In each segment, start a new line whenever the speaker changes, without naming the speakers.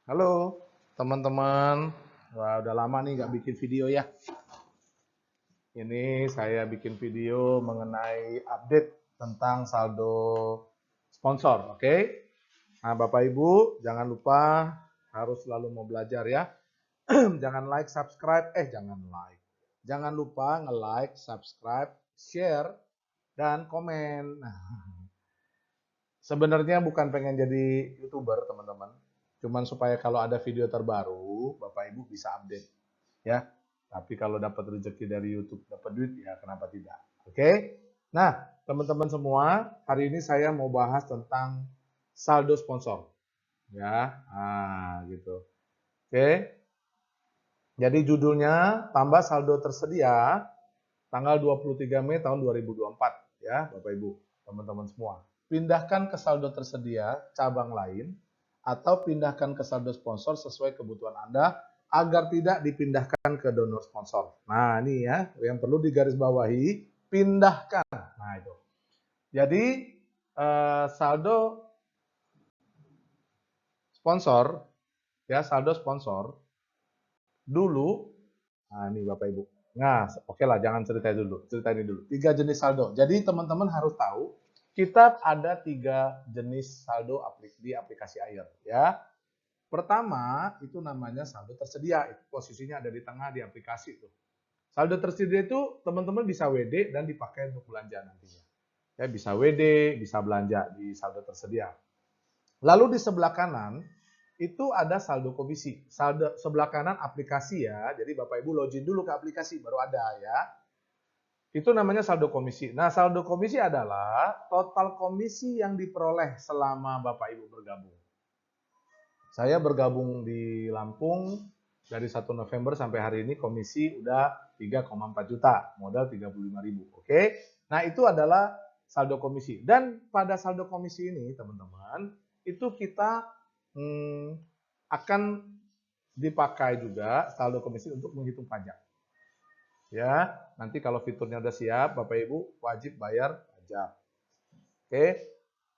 Halo teman-teman, wah udah lama nih nggak bikin video ya. Ini saya bikin video mengenai update tentang saldo sponsor, oke? Nah Bapak Ibu jangan lupa harus selalu mau belajar ya. Jangan like, subscribe, jangan lupa nge-like, subscribe, share, dan komen. Nah, sebenarnya bukan pengen jadi YouTuber teman-teman, cuman supaya kalau ada video terbaru Bapak Ibu bisa update ya. Tapi kalau dapat rezeki dari YouTube, dapat duit ya kenapa tidak? Oke. Nah, teman-teman semua, hari ini saya mau bahas tentang saldo sponsor ya. Gitu. Oke. Jadi judulnya tambah saldo tersedia tanggal 23 Mei tahun 2024 ya, Bapak Ibu, teman-teman semua. Pindahkan ke saldo tersedia cabang lain atau pindahkan ke saldo sponsor sesuai kebutuhan Anda agar tidak dipindahkan ke donor sponsor. Nah, ini ya yang perlu digarisbawahi, pindahkan. Nah, itu. Jadi saldo sponsor ya, saldo sponsor dulu. Nah, ini Bapak Ibu. Nah, oke lah, jangan ceritain dulu. Ceritain dulu. 3 jenis saldo. Jadi teman-teman harus tahu, kita ada 3 jenis saldo di aplikasi Air. Ya. Pertama, itu namanya saldo tersedia. Itu posisinya ada di tengah di aplikasi tuh. Saldo tersedia itu teman-teman bisa WD dan dipakai untuk belanja nantinya. Ya, bisa WD, bisa belanja di saldo tersedia. Lalu di sebelah kanan itu ada saldo komisi. Saldo sebelah kanan aplikasi ya. Jadi Bapak Ibu login dulu ke aplikasi baru ada ya. Itu namanya saldo komisi. Nah, saldo komisi adalah total komisi yang diperoleh selama Bapak Ibu bergabung. Saya bergabung di Lampung dari 1 November sampai hari ini komisi udah 3,4 juta, modal 35.000. Oke. Nah, itu adalah saldo komisi. Dan pada saldo komisi ini, teman-teman, itu kita akan dipakai juga saldo komisi untuk menghitung pajak. Ya, nanti kalau fiturnya udah siap, Bapak Ibu wajib bayar pajak. Oke,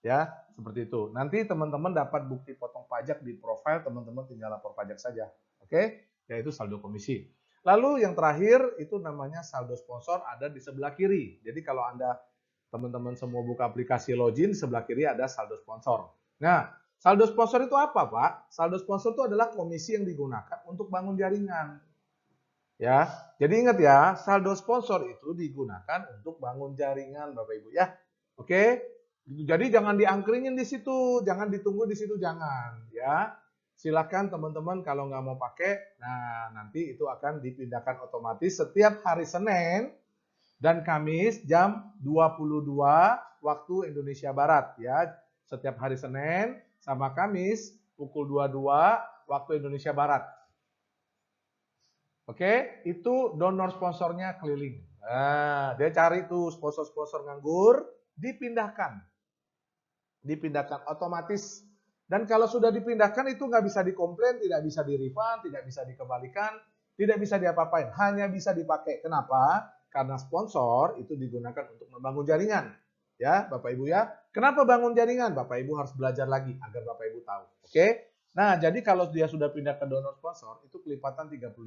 ya seperti itu. Nanti teman-teman dapat bukti potong pajak di profil, teman-teman tinggal lapor pajak saja. Oke, yaitu saldo komisi. Lalu yang terakhir itu namanya saldo sponsor ada di sebelah kiri. Jadi kalau Anda teman-teman semua buka aplikasi login, sebelah kiri ada saldo sponsor. Nah, saldo sponsor itu apa, Pak? Saldo sponsor itu adalah komisi yang digunakan untuk bangun jaringan. Ya, jadi ingat ya, saldo sponsor itu digunakan untuk bangun jaringan, Bapak Ibu ya. Oke, jadi jangan diangkringin di situ, jangan ditunggu di situ, jangan ya. Silakan teman-teman kalau nggak mau pakai, nah nanti itu akan dipindahkan otomatis setiap hari Senin dan Kamis jam 22 waktu Indonesia Barat ya. Setiap hari Senin sama Kamis pukul 22 waktu Indonesia Barat. Oke, itu donor sponsornya keliling. Nah, dia cari tuh sponsor-sponsor nganggur, dipindahkan. Dipindahkan otomatis. Dan kalau sudah dipindahkan itu nggak bisa dikomplain, tidak bisa di-refund, tidak bisa dikembalikan, tidak bisa diapa-apain. Hanya bisa dipakai. Kenapa? Karena sponsor itu digunakan untuk membangun jaringan. Ya, Bapak Ibu ya. Kenapa bangun jaringan? Bapak Ibu harus belajar lagi agar Bapak Ibu tahu. Oke? Nah, jadi kalau dia sudah pindah ke donor sponsor, itu kelipatan 35.000,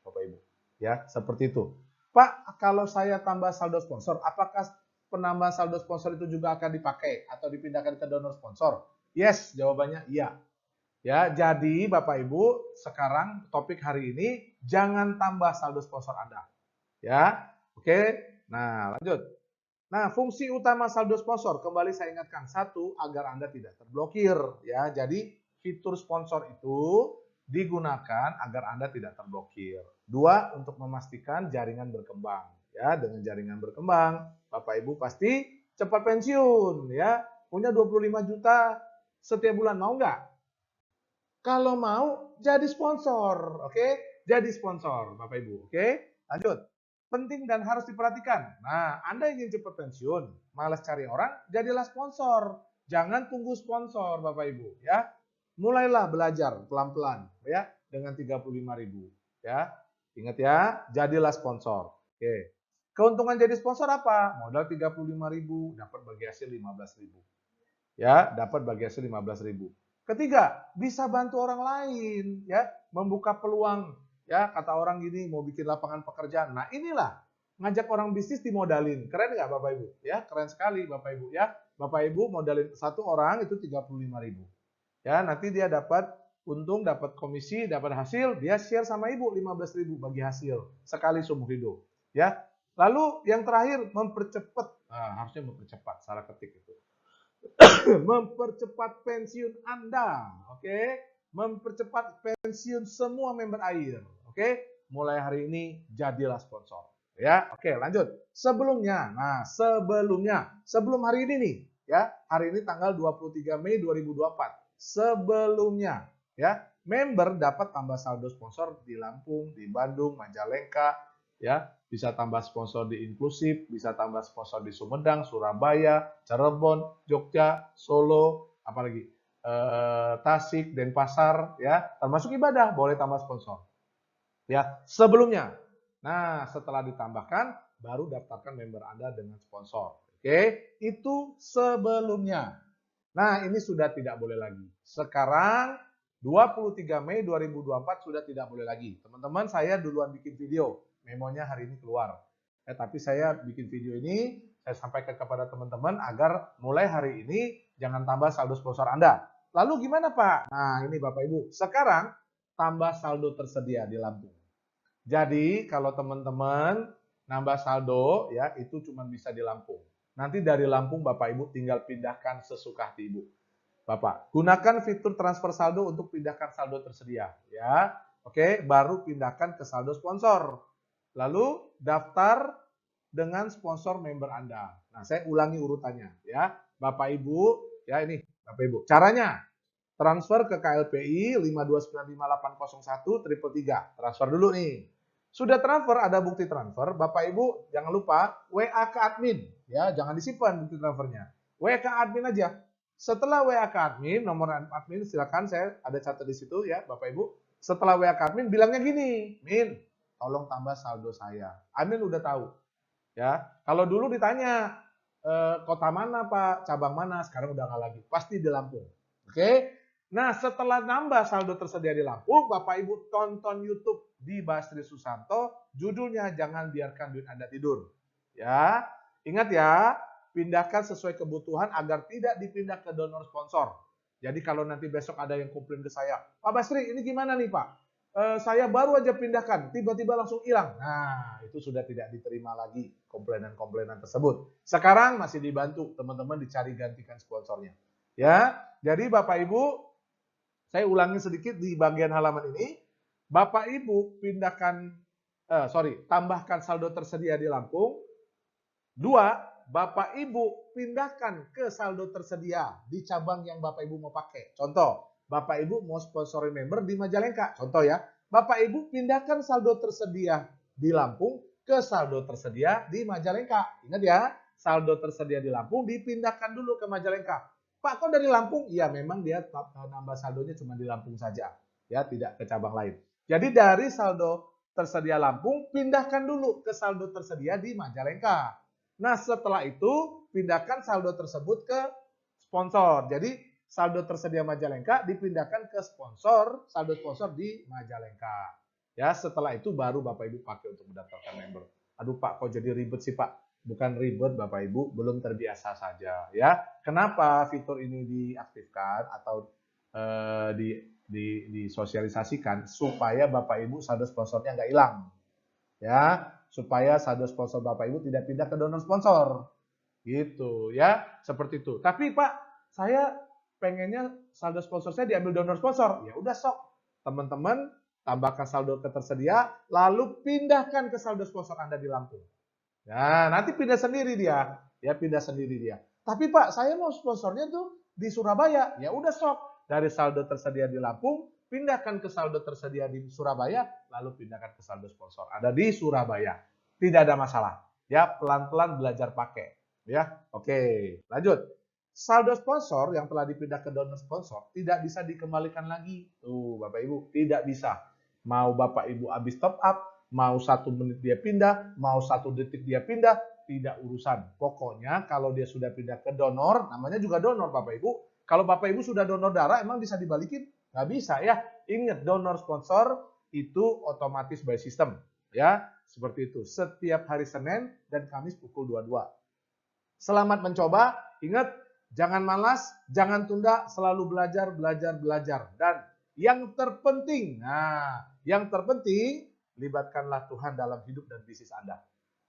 Bapak Ibu. Ya, seperti itu. Pak, kalau saya tambah saldo sponsor, apakah penambahan saldo sponsor itu juga akan dipakai atau dipindahkan ke donor sponsor? Yes, jawabannya iya. Ya, jadi Bapak Ibu, sekarang topik hari ini jangan tambah saldo sponsor Anda. Ya. Oke. Nah, lanjut. Nah, fungsi utama saldo sponsor kembali saya ingatkan, satu agar Anda tidak terblokir ya. Jadi fitur sponsor itu digunakan agar Anda tidak terblokir. Dua, untuk memastikan jaringan berkembang ya. Dengan jaringan berkembang, Bapak Ibu pasti cepat pensiun ya. Punya 25 juta setiap bulan, mau nggak? Kalau mau jadi sponsor, oke? Jadi sponsor Bapak Ibu, oke? Lanjut. Penting dan harus diperhatikan. Nah, Anda ingin cepat pensiun, malas cari orang, jadilah sponsor. Jangan tunggu sponsor, Bapak Ibu, ya. Mulailah belajar pelan-pelan, ya, dengan 35.000, ya. Ingat ya, jadilah sponsor. Oke. Keuntungan jadi sponsor apa? Modal 35.000, dapat bagi hasil 15.000. Ya, dapat bagi hasil 15.000. Ketiga, bisa bantu orang lain, ya, membuka peluang, ya, kata orang gini mau bikin lapangan pekerjaan. Nah, inilah ngajak orang bisnis dimodalin. Keren nggak Bapak Ibu? Ya, keren sekali Bapak Ibu ya. Bapak Ibu modalin satu orang itu 35.000. Ya, nanti dia dapat untung, dapat komisi, dapat hasil, dia share sama Ibu 15.000 bagi hasil sekali seumur hidup. Ya. Lalu yang terakhir mempercepat, harusnya mempercepat, salah ketik itu. Mempercepat pensiun Anda, oke? Mempercepat pensiun semua member AIR, oke? Mulai hari ini jadilah sponsor, ya. Oke, lanjut. Sebelumnya, sebelum hari ini nih, ya. Hari ini tanggal 23 Mei 2024. Sebelumnya, ya, member dapat tambah saldo sponsor di Lampung, di Bandung, Majalengka, ya, bisa tambah sponsor di Inklusif, bisa tambah sponsor di Sumedang, Surabaya, Cirebon, Jogja, Solo, apalagi Tasik, Denpasar, ya, termasuk ibadah boleh tambah sponsor. Ya, sebelumnya. Nah, setelah ditambahkan baru daftarkan member Anda dengan sponsor. Oke, itu sebelumnya. Nah, ini sudah tidak boleh lagi. Sekarang 23 Mei 2024 sudah tidak boleh lagi. Teman-teman, saya duluan bikin video. Memonya hari ini keluar. Tapi saya bikin video ini, saya sampaikan kepada teman-teman agar mulai hari ini jangan tambah saldo sponsor Anda. Lalu gimana Pak? Nah, ini Bapak Ibu. Sekarang tambah saldo tersedia di Lampung. Jadi, kalau teman-teman nambah saldo, ya itu cuma bisa di Lampung. Nanti dari Lampung Bapak Ibu tinggal pindahkan sesuka hati Ibu. Bapak, gunakan fitur transfer saldo untuk pindahkan saldo tersedia, ya. Oke, baru pindahkan ke saldo sponsor. Lalu daftar dengan sponsor member Anda. Nah, saya ulangi urutannya, ya. Bapak Ibu, ya ini Bapak Ibu. Caranya transfer ke KLPI 5295801 333. Transfer dulu nih. Sudah transfer, ada bukti transfer, Bapak Ibu jangan lupa WA ke admin, ya, jangan disimpan bukti transfernya. WA ke admin aja. Setelah WA ke admin, nomor admin silakan saya ada catat di situ ya, Bapak Ibu. Setelah WA ke admin bilangnya gini, Min, tolong tambah saldo saya. Admin udah tahu. Ya, kalau dulu ditanya kota mana Pak, cabang mana, sekarang udah nggak lagi, pasti di Lampung. Oke. Nah, setelah nambah saldo tersedia di Lampung, Bapak Ibu tonton YouTube di Basri Susanto, judulnya Jangan Biarkan Duit Anda Tidur. Ya, ingat ya, pindahkan sesuai kebutuhan agar tidak dipindah ke donor sponsor. Jadi kalau nanti besok ada yang komplain ke saya, Pak Basri, ini gimana nih Pak? Saya baru aja pindahkan, tiba-tiba langsung hilang. Nah, itu sudah tidak diterima lagi komplainan-komplainan tersebut. Sekarang masih dibantu teman-teman dicari gantikan sponsornya. Ya, jadi Bapak Ibu, saya ulangi sedikit di bagian halaman ini. Bapak Ibu tambahkan saldo tersedia di Lampung. 2, Bapak Ibu pindahkan ke saldo tersedia di cabang yang Bapak Ibu mau pakai. Contoh, Bapak Ibu mau sponsorin member di Majalengka. Contoh ya, Bapak Ibu pindahkan saldo tersedia di Lampung ke saldo tersedia di Majalengka. Ingat ya, saldo tersedia di Lampung dipindahkan dulu ke Majalengka. Pak, kok dari Lampung? Iya, memang dia nambah saldonya cuma di Lampung saja. Ya, tidak ke cabang lain. Jadi dari saldo tersedia Lampung, pindahkan dulu ke saldo tersedia di Majalengka. Nah, setelah itu pindahkan saldo tersebut ke sponsor. Jadi saldo tersedia Majalengka dipindahkan ke sponsor, saldo sponsor di Majalengka. Ya, setelah itu baru Bapak Ibu pakai untuk mendaftarkan member. Aduh Pak, kok jadi ribet sih Pak? Bukan ribet Bapak Ibu, belum terbiasa saja ya. Kenapa fitur ini diaktifkan atau disosialisasikan supaya Bapak Ibu saldo sponsornya nggak hilang. Ya, supaya saldo sponsor Bapak Ibu tidak pindah ke donor sponsor. Gitu ya, seperti itu. Tapi Pak, saya pengennya saldo sponsor saya diambil donor sponsor. Ya udah sok. Teman-teman tambahkan saldo ketersedia, lalu pindahkan ke saldo sponsor Anda di Lampung. Nah, nanti pindah sendiri dia. Ya, pindah sendiri dia. Tapi Pak, saya mau sponsornya tuh di Surabaya. Ya udah sok. Dari saldo tersedia di Lampung, pindahkan ke saldo tersedia di Surabaya, lalu pindahkan ke saldo sponsor. Ada di Surabaya. Tidak ada masalah. Ya, pelan-pelan belajar pakai. Ya, oke. Lanjut. Saldo sponsor yang telah dipindah ke donor sponsor tidak bisa dikembalikan lagi. Tuh, Bapak Ibu, tidak bisa. Mau Bapak Ibu habis top up, mau 1 menit dia pindah, mau 1 detik dia pindah, tidak urusan. Pokoknya kalau dia sudah pindah ke donor, namanya juga donor Bapak Ibu, Kalau Bapak Ibu sudah donor darah, emang bisa dibalikin? Nggak bisa ya. Ingat, donor sponsor itu otomatis by system. Ya, seperti itu. Setiap hari Senin dan Kamis pukul 22. Selamat mencoba. Ingat, jangan malas, jangan tunda, selalu belajar, belajar, belajar. Dan yang terpenting, libatkanlah Tuhan dalam hidup dan bisnis Anda.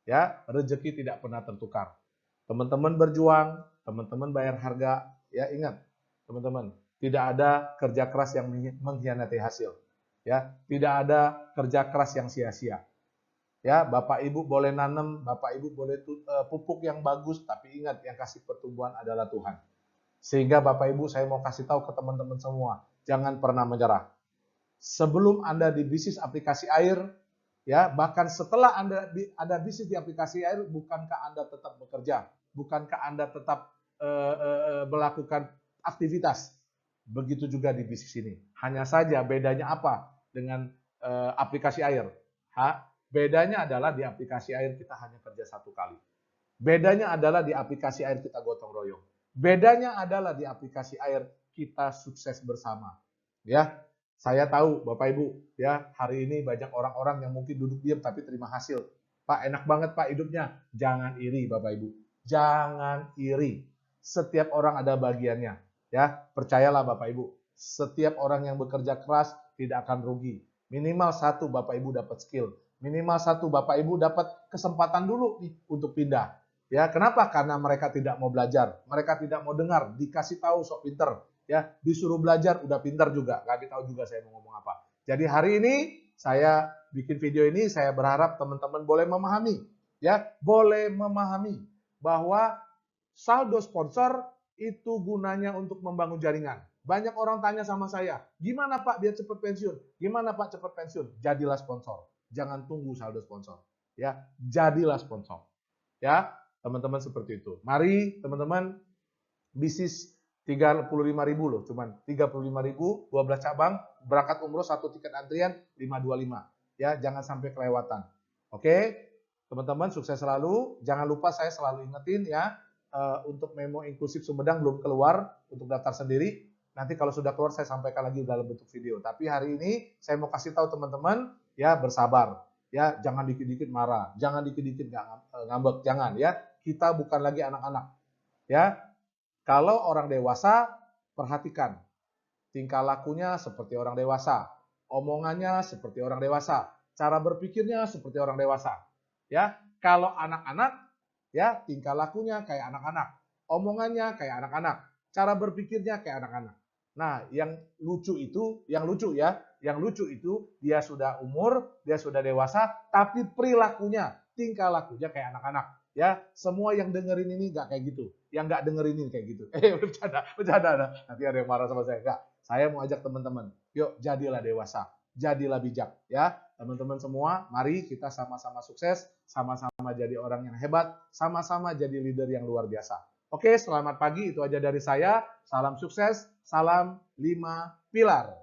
Ya, rezeki tidak pernah tertukar. Teman-teman berjuang, teman-teman bayar harga, ya ingat, teman-teman, tidak ada kerja keras yang mengkhianati hasil. Ya, tidak ada kerja keras yang sia-sia. Ya, Bapak Ibu boleh nanam, Bapak Ibu boleh pupuk yang bagus, tapi ingat yang kasih pertumbuhan adalah Tuhan. Sehingga Bapak Ibu saya mau kasih tahu ke teman-teman semua, jangan pernah menyerah. Sebelum Anda di bisnis aplikasi air, ya, bahkan setelah Anda ada bisnis di aplikasi air, bukankah Anda tetap bekerja? Bukankah Anda tetap melakukan aktivitas? Begitu juga di bisnis ini. Hanya saja bedanya apa dengan aplikasi air? Bedanya adalah di aplikasi air kita hanya kerja satu kali. Bedanya adalah di aplikasi air kita gotong royong. Bedanya adalah di aplikasi air kita sukses bersama. Ya, saya tahu Bapak Ibu, ya, hari ini banyak orang-orang yang mungkin duduk diam tapi terima hasil. Pak, enak banget Pak hidupnya. Jangan iri Bapak Ibu. Jangan iri. Setiap orang ada bagiannya. Ya, percayalah Bapak Ibu. Setiap orang yang bekerja keras tidak akan rugi. Minimal satu Bapak Ibu dapat skill. Minimal satu Bapak Ibu dapat kesempatan dulu nih untuk pindah. Ya, kenapa? Karena mereka tidak mau belajar, mereka tidak mau dengar, dikasih tahu sok pinter, ya, disuruh belajar udah pinter juga, nggak tahu juga saya mau ngomong apa. Jadi hari ini saya bikin video ini, saya berharap teman-teman boleh memahami, ya, boleh memahami bahwa saldo sponsor itu gunanya untuk membangun jaringan. Banyak orang tanya sama saya, gimana Pak biar cepat pensiun? Gimana Pak cepat pensiun? Jadilah sponsor. Jangan tunggu saldo sponsor. Ya, jadilah sponsor. Ya, teman-teman seperti itu. Mari teman-teman, bisnis 35.000 loh, cuman 35.000, 12 cabang, berangkat umroh 1 tiket antrian 525. Ya, jangan sampai kelewatan. Oke, teman-teman sukses selalu. Jangan lupa saya selalu ingetin ya, untuk memo inklusif Sumedang belum keluar untuk daftar sendiri. Nanti kalau sudah keluar saya sampaikan lagi dalam bentuk video. Tapi hari ini saya mau kasih tahu teman-teman ya, bersabar. Ya, jangan dikit-dikit marah, jangan dikit-dikit ngambek, jangan ya. Kita bukan lagi anak-anak. Ya. Kalau orang dewasa, perhatikan. Tingkah lakunya seperti orang dewasa, omongannya seperti orang dewasa, cara berpikirnya seperti orang dewasa. Ya, kalau anak-anak ya, tingkah lakunya kayak anak-anak, omongannya kayak anak-anak, cara berpikirnya kayak anak-anak. Nah, yang lucu itu dia sudah umur, dia sudah dewasa, tapi perilakunya, tingkah lakunya kayak anak-anak. Ya, semua yang dengerin ini nggak kayak gitu. Yang nggak dengerin ini kayak gitu. Bercanda. Nanti ada yang marah sama saya. Enggak. Saya mau ajak teman-teman. Yuk, jadilah dewasa. Jadilah bijak. Ya, teman-teman semua, mari kita sama-sama sukses, sama-sama jadi orang yang hebat, sama-sama jadi leader yang luar biasa. Oke, selamat pagi. Itu aja dari saya. Salam sukses. Salam 5 pilar.